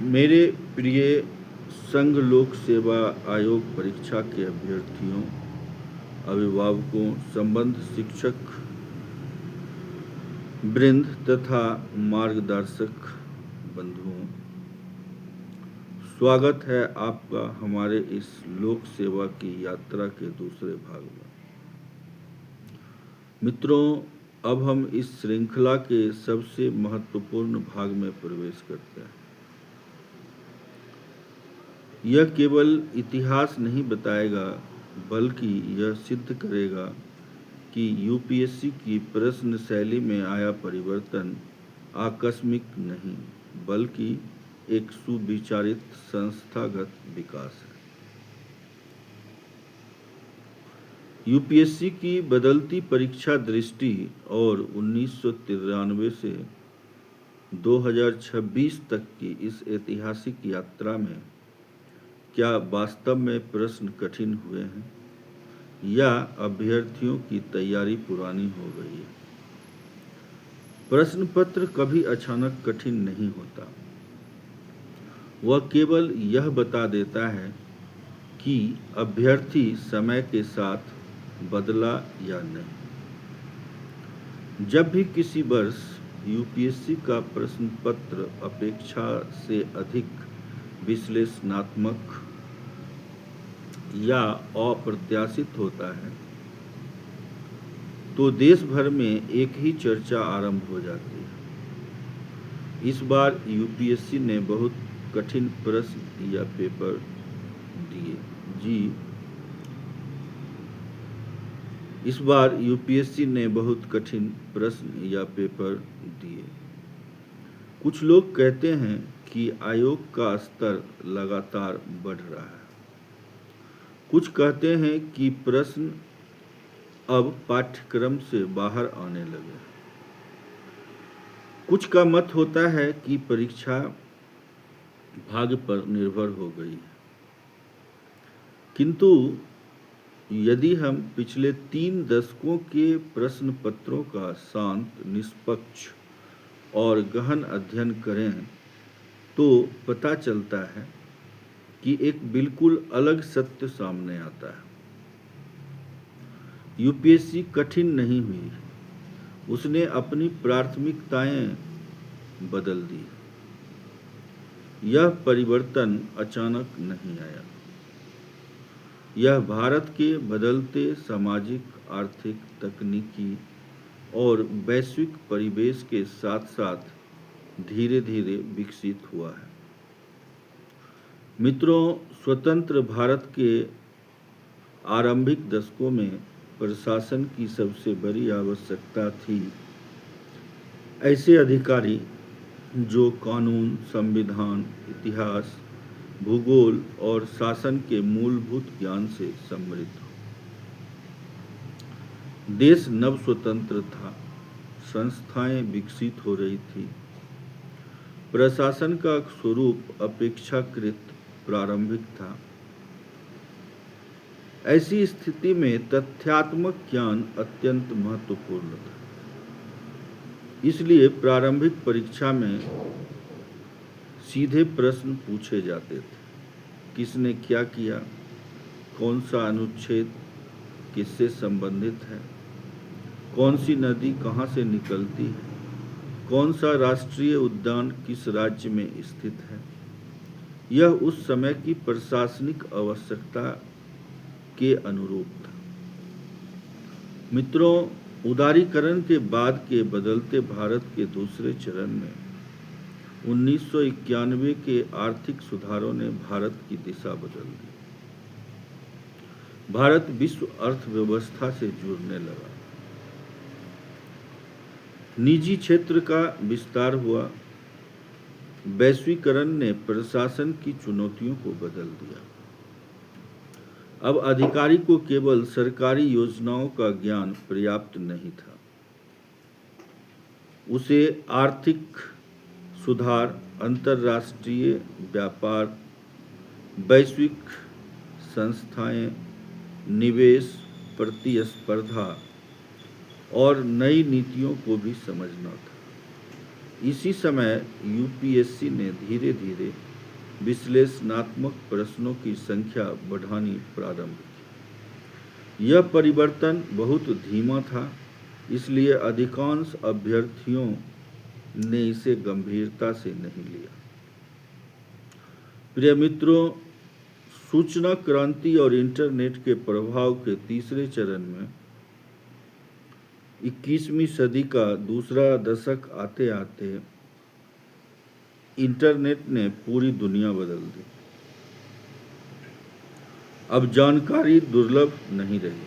मेरे प्रिय संघ लोक सेवा आयोग परीक्षा के अभ्यर्थियों, अभिभावकों, संबंध शिक्षक वृंद तथा मार्गदर्शक बंधुओं, स्वागत है आपका हमारे इस लोक सेवा की यात्रा के दूसरे भाग में। मित्रों, अब हम इस श्रृंखला के सबसे महत्वपूर्ण भाग में प्रवेश करते हैं। यह केवल इतिहास नहीं बताएगा, बल्कि यह सिद्ध करेगा कि यूपीएससी की प्रश्न शैली में आया परिवर्तन आकस्मिक नहीं, बल्कि एक सुविचारित संस्थागत विकास है। यूपीएससी की बदलती परीक्षा दृष्टि और 1993 से 2026 तक की इस ऐतिहासिक यात्रा में क्या वास्तव में प्रश्न कठिन हुए हैं या अभ्यर्थियों की तैयारी पुरानी हो गई है? प्रश्न पत्र कभी अचानक कठिन नहीं होता। वह केवल यह बता देता है कि अभ्यर्थी समय के साथ बदला या नहीं। जब भी किसी वर्ष यूपीएससी का प्रश्न पत्र अपेक्षा से अधिक विश्लेषणात्मक या अप्रत्याशित होता है, तो देश भर में एक ही चर्चा आरंभ हो जाती है। इस बार यूपीएससी ने बहुत कठिन प्रश्न या पेपर दिए। इस बार यूपीएससी ने बहुत कठिन प्रश्न या पेपर दिए। कुछ लोग कहते हैं कि आयोग का स्तर लगातार बढ़ रहा है। कुछ कहते हैं कि प्रश्न अब पाठ्यक्रम से बाहर आने लगे। कुछ का मत होता है कि परीक्षा भाग्य पर निर्भर हो गई है। किंतु यदि हम पिछले 3 दशकों के प्रश्न पत्रों का शांत, निष्पक्ष और गहन अध्ययन करें, तो पता चलता है कि एक बिल्कुल अलग सत्य सामने आता है। यूपीएससी कठिन नहीं हुई, उसने अपनी प्राथमिकताएं बदल दी। यह परिवर्तन अचानक नहीं आया। यह भारत के बदलते सामाजिक, आर्थिक, तकनीकी और वैश्विक परिवेश के साथ साथ धीरे धीरे विकसित हुआ है। मित्रों, स्वतंत्र भारत के आरंभिक दशकों में प्रशासन की सबसे बड़ी आवश्यकता थी ऐसे अधिकारी जो कानून, संविधान, इतिहास, भूगोल और शासन के मूलभूत ज्ञान से समृद्ध हो। देश नव स्वतंत्र था, संस्थाएं विकसित हो रही थी, प्रशासन का स्वरूप अपेक्षाकृत प्रारंभिक था। ऐसी स्थिति में तथ्यात्मक ज्ञान अत्यंत महत्वपूर्ण था। इसलिए प्रारंभिक परीक्षा में सीधे प्रश्न पूछे जाते थे। किसने क्या किया? कौन सा अनुच्छेद किससे संबंधित है? कौन सी नदी कहाँ से निकलती है? कौन सा राष्ट्रीय उद्यान किस राज्य में स्थित है? यह उस समय की प्रशासनिक आवश्यकता के अनुरूप था। मित्रों, उदारीकरण के बाद के बदलते भारत के दूसरे चरण में 1991 के आर्थिक सुधारों ने भारत की दिशा बदल दी। भारत विश्व अर्थव्यवस्था से जुड़ने लगा। निजी क्षेत्र का विस्तार हुआ। वैश्वीकरण ने प्रशासन की चुनौतियों को बदल दिया। अब अधिकारी को केवल सरकारी योजनाओं का ज्ञान पर्याप्त नहीं था। उसे आर्थिक सुधार, अंतर्राष्ट्रीय व्यापार, वैश्विक संस्थाएं, निवेश, प्रतिस्पर्धा और नई नीतियों को भी समझना था। इसी समय यूपीएससी ने धीरे धीरे विश्लेषणात्मक प्रश्नों की संख्या बढ़ानी प्रारंभ की। यह परिवर्तन बहुत धीमा था, इसलिए अधिकांश अभ्यर्थियों ने इसे गंभीरता से नहीं लिया। प्रिय मित्रों, सूचना क्रांति और इंटरनेट के प्रभाव के तीसरे चरण में 21वीं सदी का दूसरा दशक आते आते इंटरनेट ने पूरी दुनिया बदल दी। अब जानकारी दुर्लभ नहीं रही।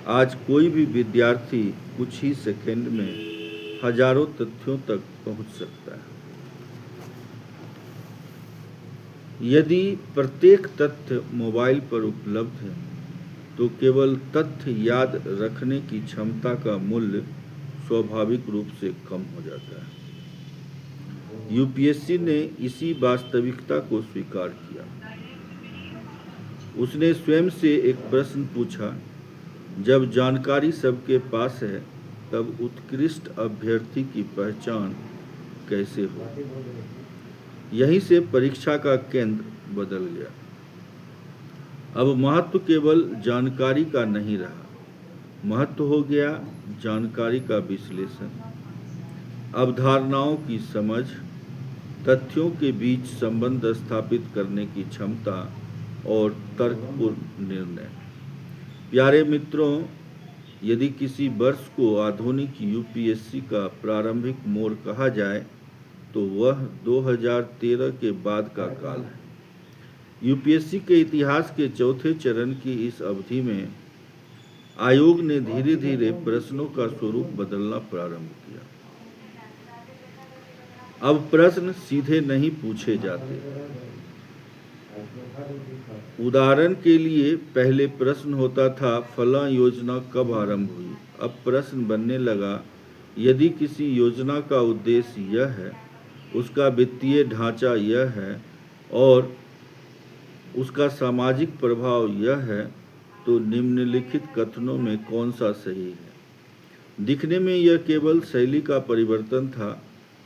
आज कोई भी विद्यार्थी कुछ ही सेकंड में हजारों तथ्यों तक पहुंच सकता है। यदि प्रत्येक तथ्य मोबाइल पर उपलब्ध है, तो केवल तथ्य याद रखने की क्षमता का मूल्य स्वाभाविक रूप से कम हो जाता है। यूपीएससी ने इसी वास्तविकता को स्वीकार किया। उसने स्वयं से एक प्रश्न पूछा, जब जानकारी सबके पास है, तब उत्कृष्ट अभ्यर्थी की पहचान कैसे हो? यहीं से परीक्षा का केंद्र बदल गया। अब महत्व केवल जानकारी का नहीं रहा, महत्व हो गया जानकारी का विश्लेषण, अवधारणाओं की समझ, तथ्यों के बीच संबंध स्थापित करने की क्षमता और तर्कपूर्ण निर्णय। प्यारे मित्रों, यदि किसी वर्ष को आधुनिक यूपीएससी का प्रारंभिक मोड़ कहा जाए, तो वह 2013 के बाद का काल है। यूपीएससी के इतिहास के चौथे चरण की इस अवधि में आयोग ने धीरे धीरे प्रश्नों का स्वरूप बदलना प्रारंभ किया। अब प्रश्न सीधे नहीं पूछे जाते। उदाहरण के लिए पहले प्रश्न होता था, फलां योजना कब आरंभ हुई। अब प्रश्न बनने लगा, यदि किसी योजना का उद्देश्य यह है, उसका वित्तीय ढांचा यह है और उसका सामाजिक प्रभाव यह है, तो निम्नलिखित कथनों में कौन सा सही है? दिखने में यह केवल शैली का परिवर्तन था,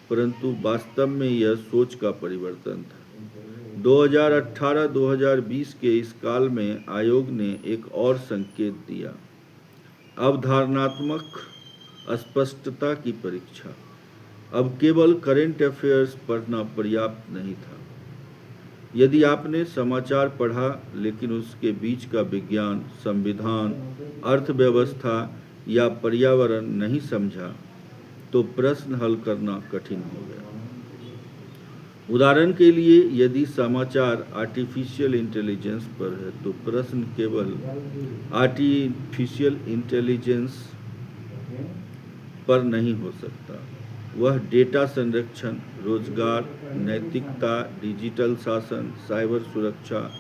परंतु वास्तव में यह सोच का परिवर्तन था। 2018-2020 के इस काल में आयोग ने एक और संकेत दिया, अवधारणात्मक स्पष्टता की परीक्षा। अब केवल करंट अफेयर्स पढ़ना पर्याप्त नहीं था। यदि आपने समाचार पढ़ा लेकिन उसके बीच का विज्ञान, संविधान, अर्थव्यवस्था या पर्यावरण नहीं समझा, तो प्रश्न हल करना कठिन हो गया। उदाहरण के लिए, यदि समाचार आर्टिफिशियल इंटेलिजेंस पर है, तो प्रश्न केवल आर्टिफिशियल इंटेलिजेंस पर नहीं हो सकता। वह डेटा संरक्षण, रोजगार, नैतिकता, डिजिटल शासन, साइबर सुरक्षा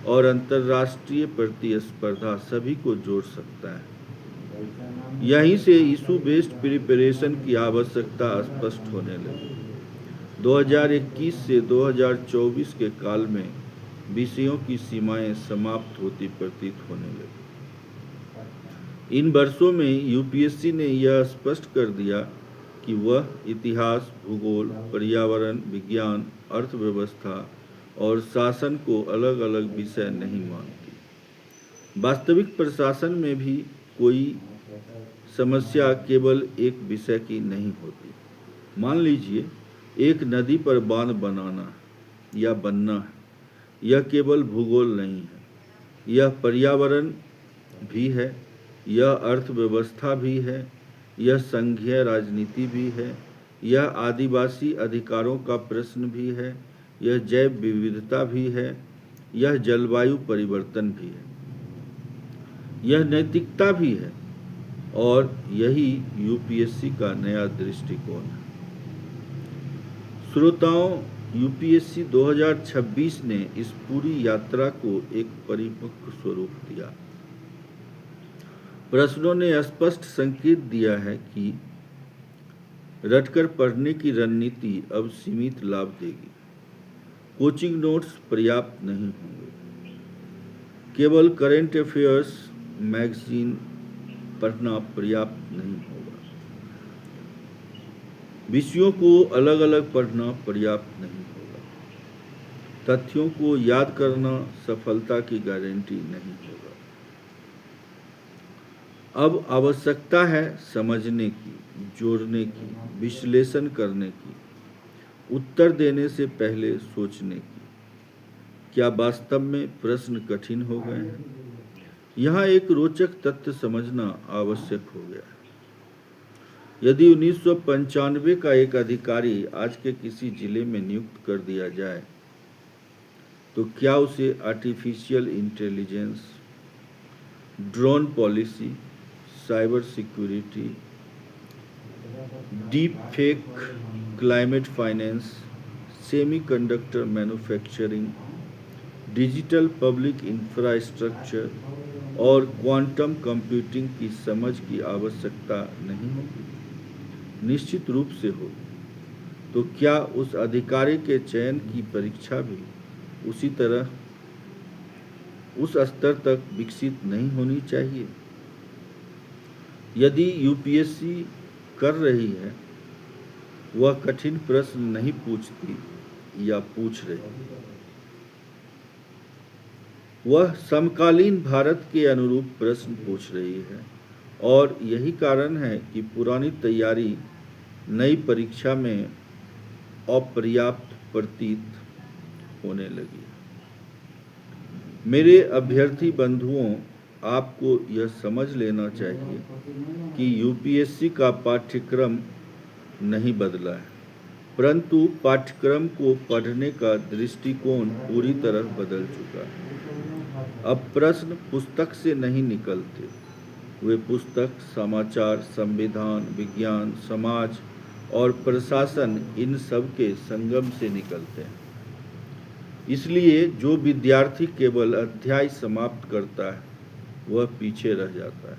और अंतर्राष्ट्रीय प्रतिस्पर्धा सभी को जोड़ सकता है। यहीं से इशू बेस्ड प्रिपरेशन की आवश्यकता स्पष्ट होने लगी। 2021 से 2024 के काल में विषयों की सीमाएं समाप्त होती प्रतीत होने लगी। इन वर्षों में यूपीएससी ने यह स्पष्ट कर दिया कि वह इतिहास, भूगोल, पर्यावरण, विज्ञान, अर्थव्यवस्था और शासन को अलग अलग विषय नहीं मानती। वास्तविक प्रशासन में भी कोई समस्या केवल एक विषय की नहीं होती। मान लीजिए एक नदी पर बांध बनाना या बनना है, यह केवल भूगोल नहीं है, यह पर्यावरण भी है, यह अर्थव्यवस्था भी है, यह संघीय राजनीति भी है, यह आदिवासी अधिकारों का प्रश्न भी है, यह जैव विविधता भी है, यह जलवायु परिवर्तन भी है, यह नैतिकता भी है, और यही यूपीएससी का नया दृष्टिकोण है। श्रोताओं, यूपीएससी 2026 ने इस पूरी यात्रा को एक परिपक्व स्वरूप दिया। प्रश्नों ने स्पष्ट संकेत दिया है कि रटकर पढ़ने की रणनीति अब सीमित लाभ देगी। कोचिंग नोट्स पर्याप्त नहीं होंगे। केवल करंट अफेयर्स मैगजीन पढ़ना पर्याप्त नहीं होगा। विषयों को अलग अलग पढ़ना पर्याप्त नहीं होगा। तथ्यों को याद करना सफलता की गारंटी नहीं होगा। अब आवश्यकता है समझने की, जोड़ने की, विश्लेषण करने की, उत्तर देने से पहले सोचने की। क्या वास्तव में प्रश्न कठिन हो गए हैं? यहाँ एक रोचक तथ्य समझना आवश्यक हो गया है। यदि 1995 का एक अधिकारी आज के किसी जिले में नियुक्त कर दिया जाए तो क्या उसे artificial intelligence, drone policy, cyber security, deep fake, climate finance, semiconductor manufacturing, digital public infrastructure और क्वांटम कंप्यूटिंग की समझ की आवश्यकता नहीं होगी? निश्चित रूप से हो। तो क्या उस अधिकारी के चयन की परीक्षा भी उसी तरह उस स्तर तक विकसित नहीं होनी चाहिए? यदि यूपीएससी कर रही है, वह कठिन प्रश्न नहीं पूछती या पूछ रही, वह समकालीन भारत के अनुरूप प्रश्न पूछ रही है। और यही कारण है कि पुरानी तैयारी नई परीक्षा में अपर्याप्त प्रतीत होने लगी। मेरे अभ्यर्थी बंधुओं, आपको यह समझ लेना चाहिए कि यूपीएससी का पाठ्यक्रम नहीं बदला है, परंतु पाठ्यक्रम को पढ़ने का दृष्टिकोण पूरी तरह बदल चुका है। अब प्रश्न पुस्तक से नहीं निकलते, वे पुस्तक, समाचार, संविधान, विज्ञान, समाज और प्रशासन, इन सब के संगम से निकलते हैं। इसलिए जो विद्यार्थी केवल अध्याय समाप्त करता है वह पीछे रह जाता है,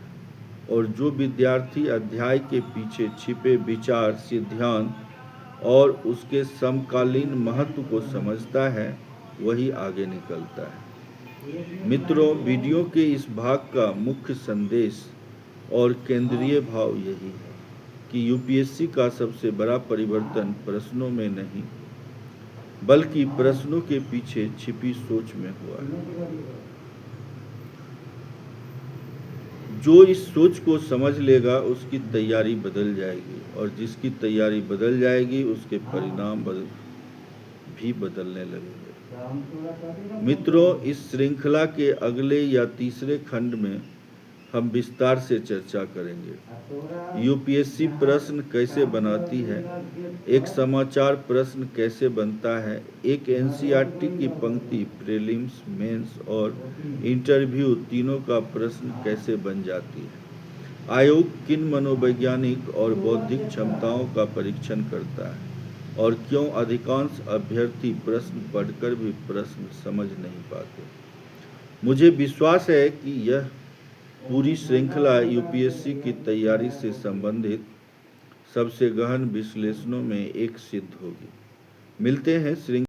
और जो विद्यार्थी अध्याय के पीछे छिपे विचार, सिद्धांत और उसके समकालीन महत्व को समझता है वही आगे निकलता है। मित्रों, वीडियो के इस भाग का मुख्य संदेश और केंद्रीय भाव यही है कि यूपीएससी का सबसे बड़ा परिवर्तन प्रश्नों में नहीं बल्कि प्रश्नों के पीछे छिपी सोच में हुआ है। जो इस सोच को समझ लेगा उसकी तैयारी बदल जाएगी, और जिसकी तैयारी बदल जाएगी उसके परिणाम भी बदलने लगेंगे। मित्रों, इस श्रृंखला के अगले या तीसरे खंड में हम विस्तार से चर्चा करेंगे। यूपीएससी प्रश्न कैसे बनाती है, एक समाचार प्रश्न कैसे बनता है, एक एनसीईआरटी की पंक्ति प्रीलिम्स, मेंस और इंटरव्यू तीनों का प्रश्न कैसे बन जाती है, आयोग किन मनोवैज्ञानिक और बौद्धिक क्षमताओं का परीक्षण करता है, और क्यों अधिकांश अभ्यर्थी प्रश्न पढ़कर भी प्रश्न समझ नहीं पाते। मुझे विश्वास है कि यह पूरी श्रृंखला यूपीएससी की तैयारी से संबंधित सबसे गहन विश्लेषणों में एक सिद्ध होगी। मिलते हैं